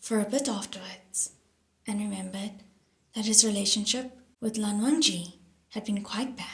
for a bit afterwards and remembered that his relationship with Lan Wangji had been quite bad.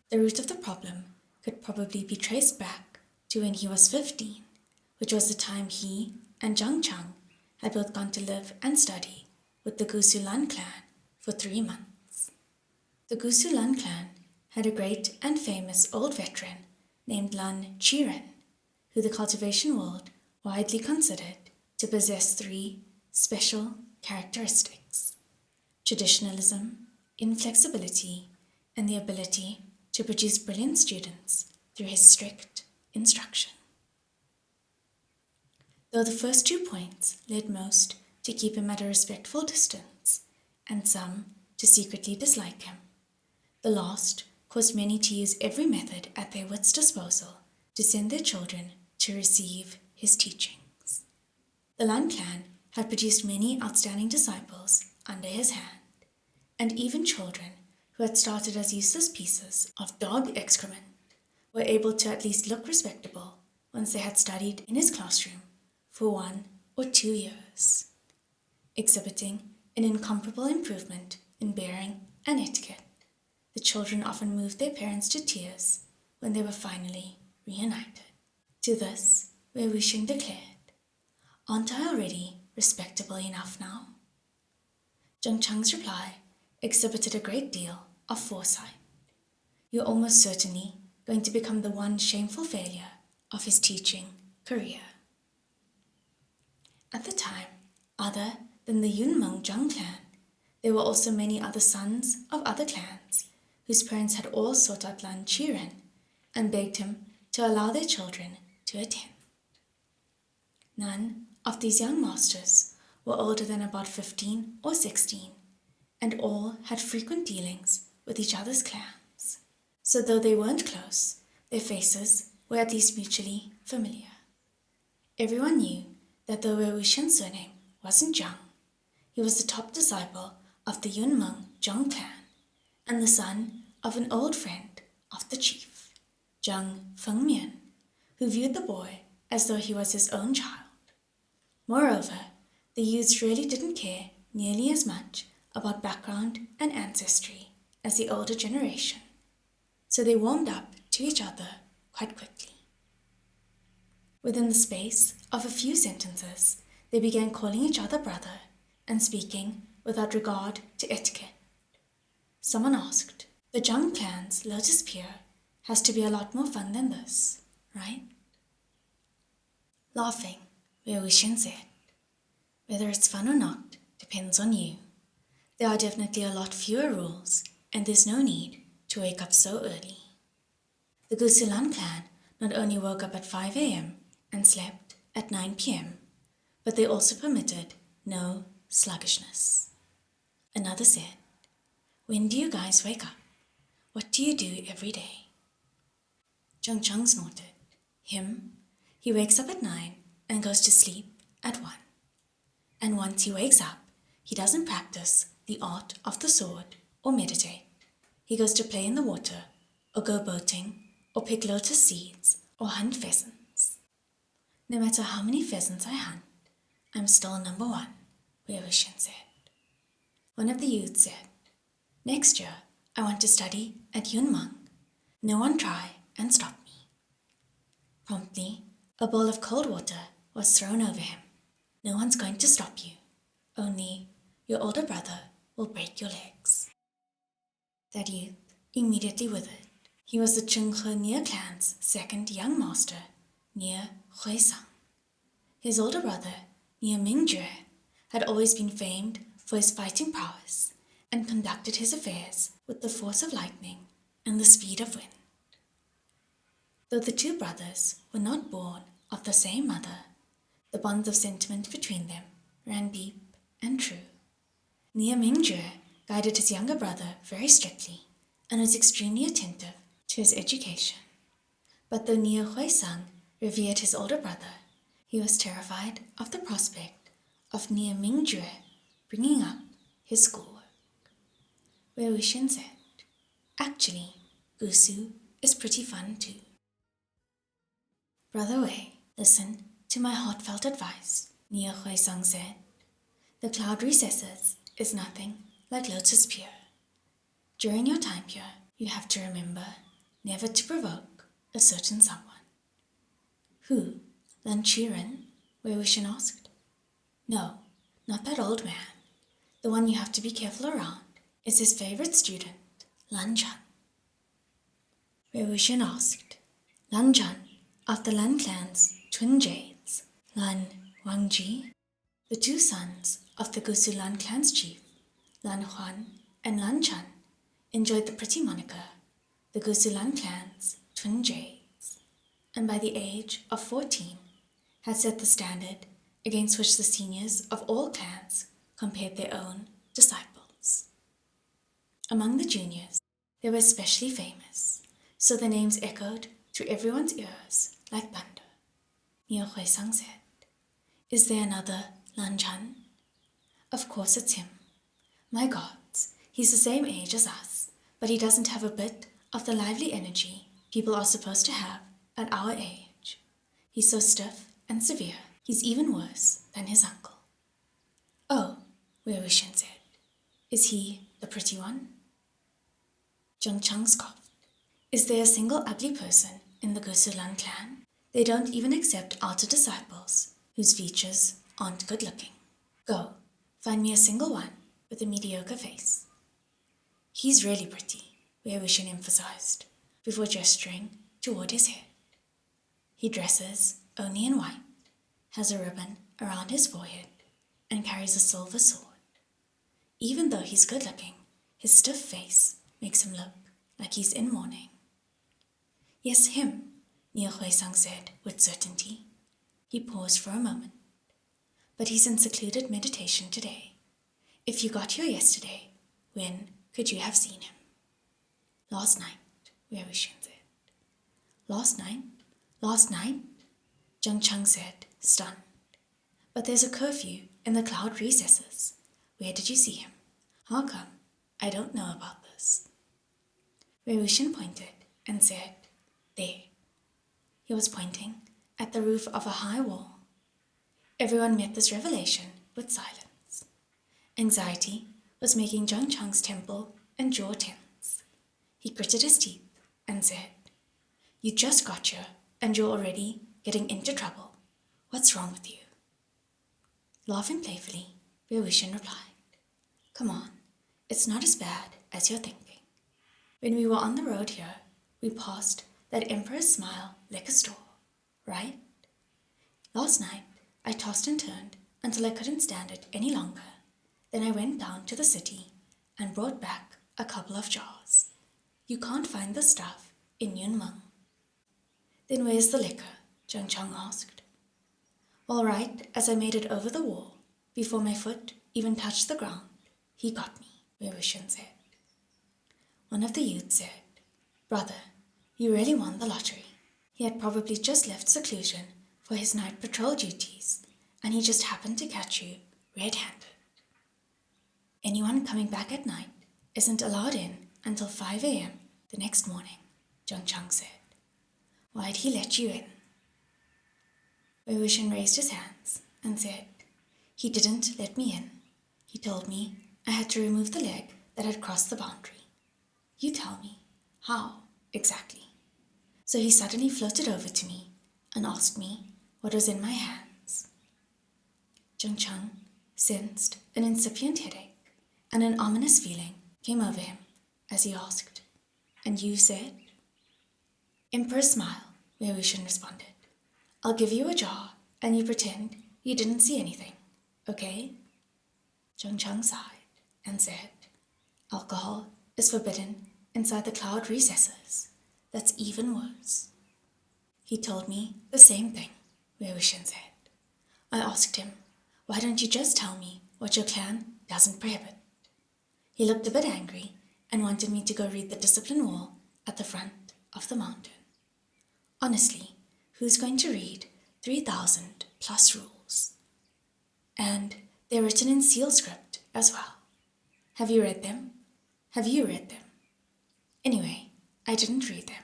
The root of the problem could probably be traced back to when he was 15, which was the time he and Zhang Chang had both gone to live and study with the Gusu Lan Clan for 3 months. The Gusu Lan Clan had a great and famous old veteran named Lan Qiren, who the cultivation world widely considered to possess 3 special characteristics: traditionalism, inflexibility, and the ability to produce brilliant students through his strict instruction. Though the first 2 points led most to keep him at a respectful distance, and some to secretly dislike him, the last caused many to use every method at their wits' disposal to send their children to receive his teachings. The Lan Clan had produced many outstanding disciples under his hand, and even children who had started as useless pieces of dog excrement were able to at least look respectable once they had studied in his classroom for 1 or 2 years, exhibiting an incomparable improvement in bearing and etiquette. The children often moved their parents to tears when they were finally reunited. To this, Wei Wuxian declared, "Aren't I already respectable enough now?" Zhang Chang's reply exhibited a great deal of foresight. "You're almost certainly going to become the one shameful failure of his teaching career." At the time, other than the Yunmeng Zhang clan, there were also many other sons of other clans whose parents had all sought out Lan Qiren and begged him to allow their children to attend. None of these young masters were older than about 15 or 16, and all had frequent dealings with each other's clans. So though they weren't close, their faces were at least mutually familiar. Everyone knew that though Wei Wuxian's surname wasn't Zhang, he was the top disciple of the Yunmeng Zhang clan and the son of an old friend of the chief, Zhang Fengmian, who viewed the boy as though he was his own child. Moreover, the youths really didn't care nearly as much about background and ancestry as the older generation, so they warmed up to each other quite quickly. Within the space of a few sentences, they began calling each other brother and speaking without regard to etiquette. Someone asked, "The Zhang clan's lotus pier has to be a lot more fun than this, right?" Laughing, Wei Wuxian said, "Whether it's fun or not depends on you. There are definitely a lot fewer rules, and there's no need to wake up so early." The Gusu Lan clan not only woke up at 5 a.m. and slept at 9 p.m., but they also permitted no sluggishness. Another said, "When do you guys wake up? What do you do every day?" Zhang Chang snorted. He wakes up at 9 and goes to sleep at 1. And once he wakes up, he doesn't practice the art of the sword or meditate. He goes to play in the water, or go boating, or pick lotus seeds, or hunt pheasants. No matter how many pheasants I hunt, I'm still number 1, Wei Wuxian said. One of the youths said, "Next year, I want to study at Yunmeng. No one try and stop me." Promptly, a bowl of cold water was thrown over him. "No one's going to stop you. Only your older brother will break your legs." That youth immediately withered. He was the Chenghe Nie clan's second young master, Nie Huisang. His older brother, Nie Mingjue, had always been famed for his fighting prowess and conducted his affairs with the force of lightning and the speed of wind. Though the 2 brothers were not born of the same mother, the bonds of sentiment between them ran deep and true. Nie Mingjue guided his younger brother very strictly and was extremely attentive to his education. But though Nie Huisang revered his older brother, he was terrified of the prospect of Nie Mingjue bringing up his schoolwork. Wei Wuxian said, "Actually, Gusu is pretty fun too." "Brother Wei, listen to my heartfelt advice. Nia Huaisang said, "The cloud recesses is nothing like Lotus Pier. During your time here, you have to remember never to provoke a certain someone." "Who? Lan Qiren?" Wei Wuxian asked. "No, not that old man. The one you have to be careful around is his favorite student, Lan Chan." Wei Wuxian asked, "Lan Chan, of the Lan Clan's twin jades, Lan Wangji?" The two sons of the Gusu Lan Clan's chief, Lan Huan and Lan Chan, enjoyed the pretty moniker, the Gusu Lan Clan's twin jades, and by the age of 14 had set the standard against which the seniors of all clans compared their own disciples. Among the juniors, they were especially famous, so their names echoed through everyone's ears like thunder. Niu Huaisang said, "Is there another Lan Chan?" "Of course it's him. My gods, he's the same age as us, but he doesn't have a bit of the lively energy people are supposed to have at our age. He's so stiff and severe, he's even worse than his uncle." "Oh," Wei Wuxian said, "is he the pretty one?" Zheng Chang scoffed. "Is there a single ugly person in the Gusu Lan clan? They don't even accept outer disciples whose features aren't good looking. Go, find me a single one with a mediocre face." "He's really pretty," Wei Wuxian emphasized, before gesturing toward his head. "He dresses only in white, has a ribbon around his forehead, and carries a silver sword. Even though he's good looking, his stiff face makes him look like he's in mourning." "Yes, him," Niu Huaisang said with certainty. He paused for a moment. "But he's in secluded meditation today. If you got here yesterday, when could you have seen him?" "Last night," Wei Wuxian said. "Last night? Last night?" Zheng Chang said, stunned. "But there's a curfew in the cloud recesses. Where did you see him? How come I don't know about this?" Wei Wuxian pointed and said, "There." He was pointing at the roof of a high wall. Everyone met this revelation with silence. Anxiety was making Zheng Chang's temple and jaw tense. He gritted his teeth and said, "You just got here and you're already getting into trouble. What's wrong with you?" Laughing playfully, Wei Wuxian replied, "Come on, it's not as bad as you're thinking. When we were on the road here, we passed that Emperor's Smile liquor store, right? Last night, I tossed and turned until I couldn't stand it any longer. Then I went down to the city and brought back a couple of jars. You can't find the stuff in Yunmeng." "Then where's the liquor?" Zheng Chang asked. "All right, as I made it over the wall, before my foot even touched the ground, he got me," Wei Wuxian said. One of the youths said, "Brother, you really won the lottery." He had probably just left seclusion for his night patrol duties, and he just happened to catch you red-handed. "Anyone coming back at night isn't allowed in until 5 a.m. the next morning," Zheng Chang said. "Why'd he let you in?" Wei Wuxian raised his hands and said, "He didn't let me in. He told me I had to remove the leg that had crossed the boundary. You tell me, how exactly?" So he suddenly floated over to me and asked me what was in my hands. Zheng Chang sensed an incipient headache, and an ominous feeling came over him as he asked, "And you said?" "Emperor's Smile," Wei Wuxian responded. "I'll give you a jar and you pretend you didn't see anything, okay?" Zheng Chang sighed and said, "Alcohol is forbidden inside the cloud recesses. That's even worse." "He told me the same thing," Wei Wuxian said. "I asked him, why don't you just tell me what your clan doesn't prohibit? He looked a bit angry and wanted me to go read the discipline wall at the front of the mountain. Honestly, who's going to read 3,000 plus rules? And they're written in seal script as well. Have you read them? Have you read them? Anyway, I didn't read them.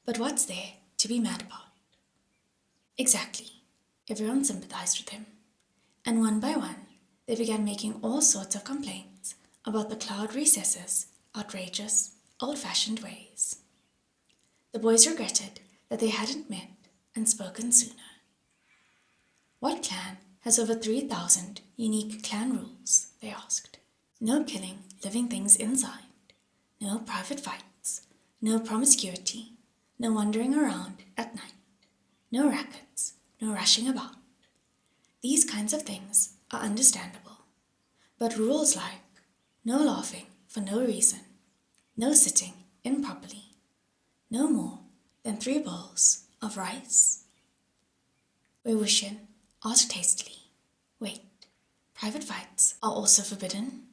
But what's there to be mad about?" Exactly. Everyone sympathized with him. and one by one they began making all sorts of complaints about the cloud recesses' outrageous, old-fashioned ways. The boys regretted that they hadn't met and spoken sooner. What clan has over 3,000 unique clan rules? They asked. No killing living things inside, no private fights, no promiscuity, no wandering around at night, no rackets, no rushing about. These kinds of things are understandable, but rules like no laughing for no reason, no sitting improperly, no more than 3 bowls of rice. Wei Wuxian asked hastily, "Wait, private fights are also forbidden?"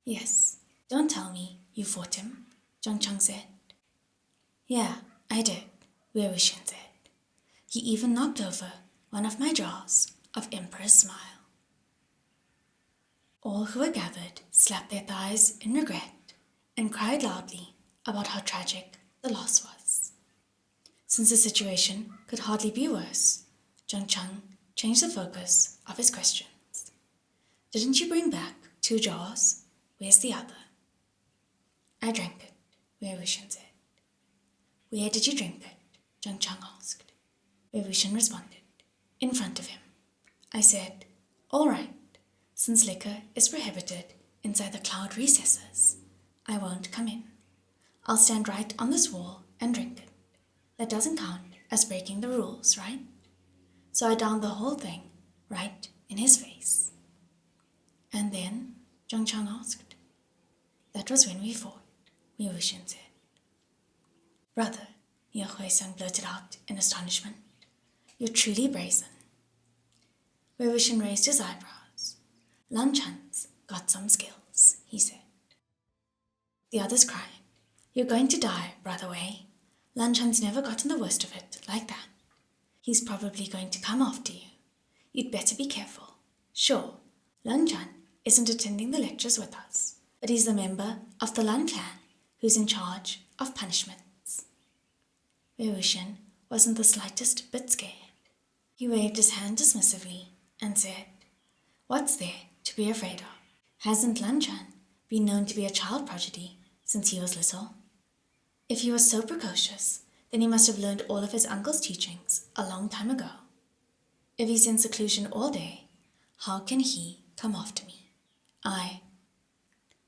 "Yes, don't tell me you fought him," Zhang Chang said. "Yeah, I did," Wei Wuxian said. "He even knocked over one of my jars of Emperor's Smile." All who were gathered slapped their thighs in regret and cried loudly about how tragic the loss was. Since the situation could hardly be worse, Zhang Chang changed the focus of his questions. "Didn't you bring back 2 jars? Where's the other?" "I drank it," Wei Wuxian said. "Where did you drink it?" Zhang Chang asked. Wei Wuxian responded, "In front of him." I said, "All right, since liquor is prohibited inside the cloud recesses, I won't come in. I'll stand right on this wall and drink it. That doesn't count as breaking the rules, right?" So I downed the whole thing right in his face. "And then?" Zhang Chang asked. "That was when we fought," Wei Wuxian said. "Brother," Ye Huisang blurted out in astonishment, "you're truly brazen." Wei Wuxian raised his eyebrows. "Lan Chan's got some skills," he said. The others cried, "You're going to die, Brother Wei. Lan Chan's never gotten the worst of it like that. He's probably going to come after you. You'd better be careful. Sure, Lan Chan isn't attending the lectures with us, but he's the member of the Lan Clan who's in charge of punishments." Wei Wuxian wasn't the slightest bit scared. He waved his hand dismissively and said, "What's there to be afraid of? Hasn't Lan Chan been known to be a child prodigy since he was little? If he was so precocious, then he must have learned all of his uncle's teachings a long time ago. If he's in seclusion all day, how can he come after me?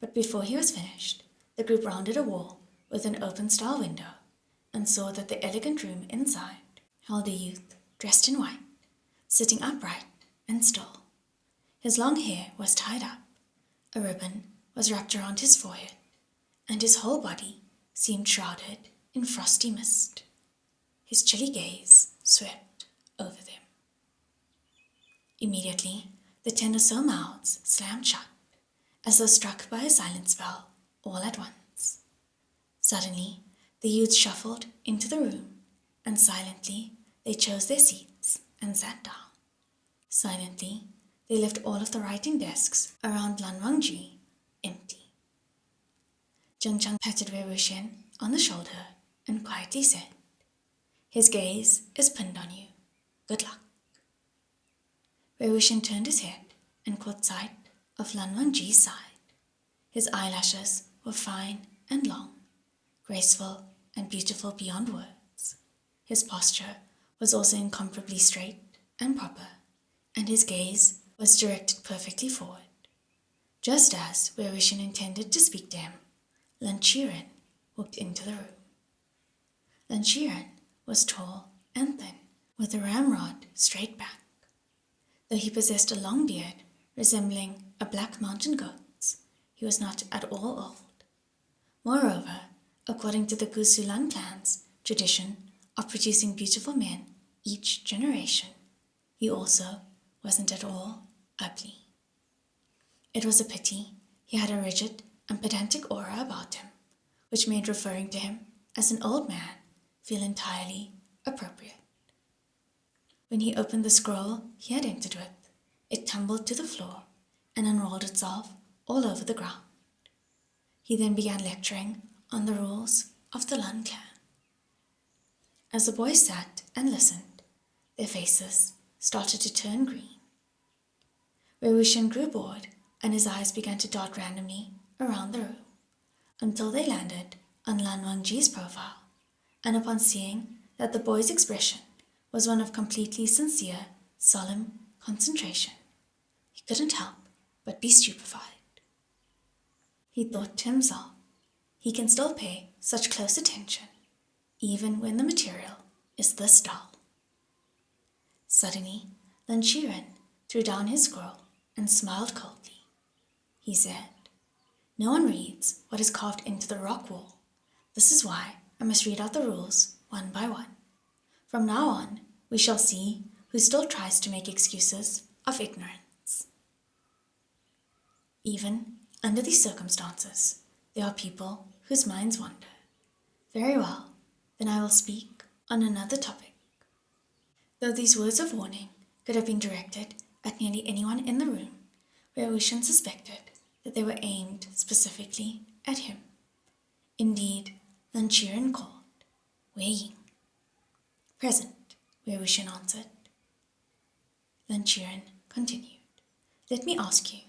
But before he was finished, the group rounded a wall with an open-style window and saw that the elegant room inside held a youth dressed in white, sitting upright and still. His long hair was tied up, a ribbon was wrapped around his forehead, and his whole body seemed shrouded in frosty mist. His chilly gaze swept over them. Immediately, the 10 or so mouths slammed shut, as though struck by a silent spell all at once. Suddenly, the youths shuffled into the room, and silently they chose their seats and sat down. Silently, they left all of the writing desks around Lan Wangji empty. Zhang Chang patted Wei Wuxian on the shoulder and quietly said, "His gaze is pinned on you. Good luck." Wei Wuxian turned his head and caught sight of Lan Wangji's side. His eyelashes were fine and long, graceful and beautiful beyond words. His posture was also incomparably straight and proper, and his gaze was directed perfectly forward. Just as Wei Wuxian intended to speak to him, Lan Qiren walked into the room. Lan Qiren was tall and thin, with a ramrod straight back. Though he possessed a long beard resembling a black mountain goat's, he was not at all old. Moreover, according to the Gusu Lan clan's tradition of producing beautiful men each generation, he also wasn't at all ugly. It was a pity he had a rigid and pedantic aura about him, which made referring to him as an old man feel entirely appropriate. When he opened the scroll he had entered with, it tumbled to the floor and unrolled itself all over the ground. He then began lecturing on the rules of the Lan Clan. As the boys sat and listened, their faces started to turn green. Wei Wuxian grew bored and his eyes began to dart randomly around the room until they landed on Lan Wangji's profile, and upon seeing that the boy's expression was one of completely sincere, solemn concentration, he couldn't help but be stupefied. He thought to himself, he can still pay such close attention, even when the material is this dull. Suddenly, Lan Qiren threw down his scroll and smiled coldly. He said, "No one reads what is carved into the rock wall. This is why I must read out the rules one by one. From now on, we shall see who still tries to make excuses of ignorance." Even under these circumstances, there are people whose minds wander. Very well, then I will speak on another topic. Though these words of warning could have been directed at nearly anyone in the room, Wei Wuxian suspected that they were aimed specifically at him. Indeed, Lan Qiren called, "Wei Ying." "Present," Wei Wuxian answered. Lan Qiren continued, "Let me ask you,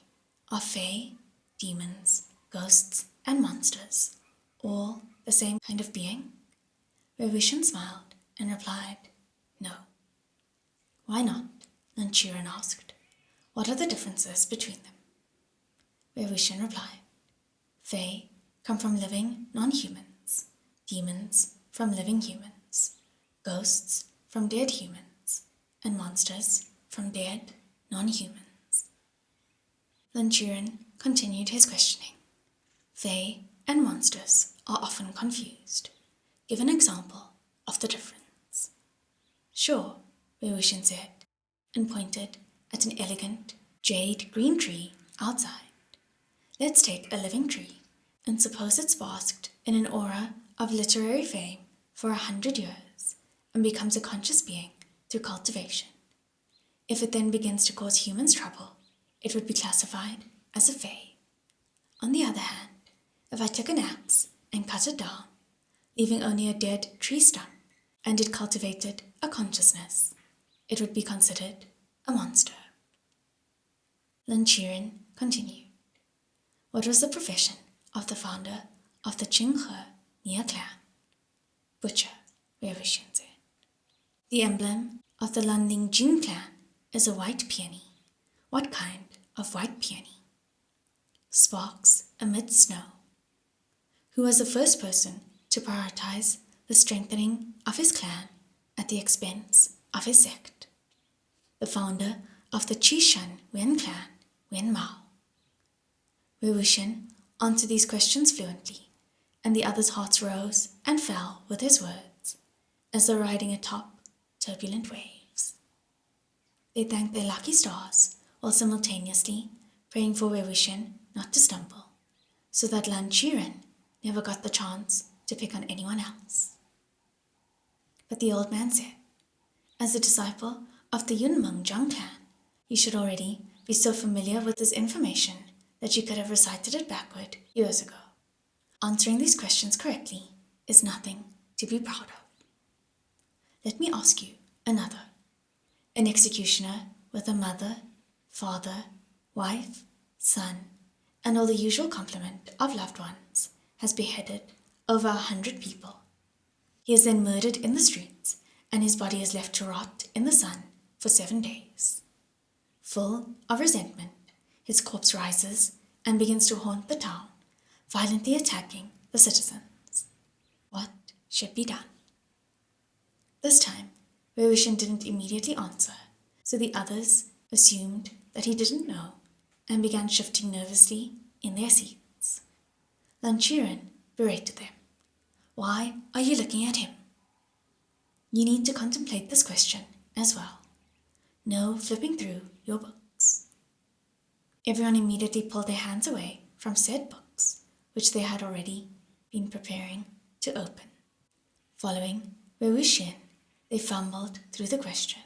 are fae, demons, ghosts, and monsters all the same kind of being?" Wei Wuxian smiled and replied, "No." "Why not?" Lan Qiren asked. "What are the differences between them?" Wei Wuxian replied, "Fae come from living non-humans, demons from living humans, ghosts from dead humans, and monsters from dead non-humans." Lan Qiren continued his questioning. "Fae and monsters are often confused. Give an example of the difference." "Sure," Wei Wuxian said, and pointed at an elegant jade green tree outside. "Let's take a living tree and suppose it's basked in an aura of literary fame for 100 years and becomes a conscious being through cultivation. If it then begins to cause humans trouble, it would be classified as a fae. On the other hand, if I took an axe and cut it down, leaving only a dead tree stump, and it cultivated a consciousness, it would be considered a monster." Lan Qiren continued, "What was the profession of the founder of the Qinghe clan?" "Butcher," Wei Wuxian said. "The emblem of the Lan Jing clan is a white peony. What kind of white peony?" "Sparks amid snow." "Who was the first person to prioritize the strengthening of his clan at the expense of his sect?" "The founder of the Qishan Wen clan, Wen Mao." Wei Wuxian answered these questions fluently, and the others' hearts rose and fell with his words, as though riding atop turbulent waves. They thanked their lucky stars while simultaneously praying for Wei Wuxian not to stumble, so that Lan Qiren never got the chance to pick on anyone else. But the old man said, "As a disciple of the Yunmeng clan, you should already be so familiar with this information that you could have recited it backward years ago. Answering these questions correctly is nothing to be proud of. Let me ask you another. An executioner with a mother, father, wife, son, and all the usual complement of loved ones has beheaded over 100 people. He is then murdered in the streets, and his body is left to rot in the sun for 7 days. Full of resentment, his corpse rises and begins to haunt the town, violently attacking the citizens. What should be done?" This time, Wei Wuxian didn't immediately answer, so the others assumed that he didn't know and began shifting nervously in their seats. Lan Qiren berated them. "Why are you looking at him?" "You need to contemplate this question as well. No flipping through your books." Everyone immediately pulled their hands away from said books, which they had already been preparing to open. Following Wei Wuxian, they fumbled through the question.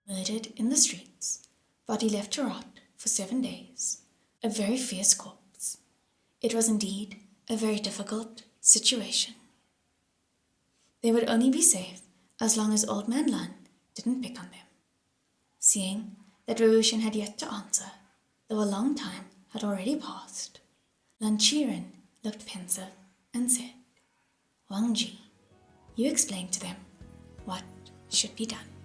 Murdered in the streets, body left to rot for 7 days, a very fierce corpse. It was indeed a very difficult situation. They would only be safe as long as Old Man Lan didn't pick on them. Seeing that Wei Wuxian had yet to answer, though a long time had already passed. Lan Qiren looked pensive and said, "Wangji, you explain to them what should be done."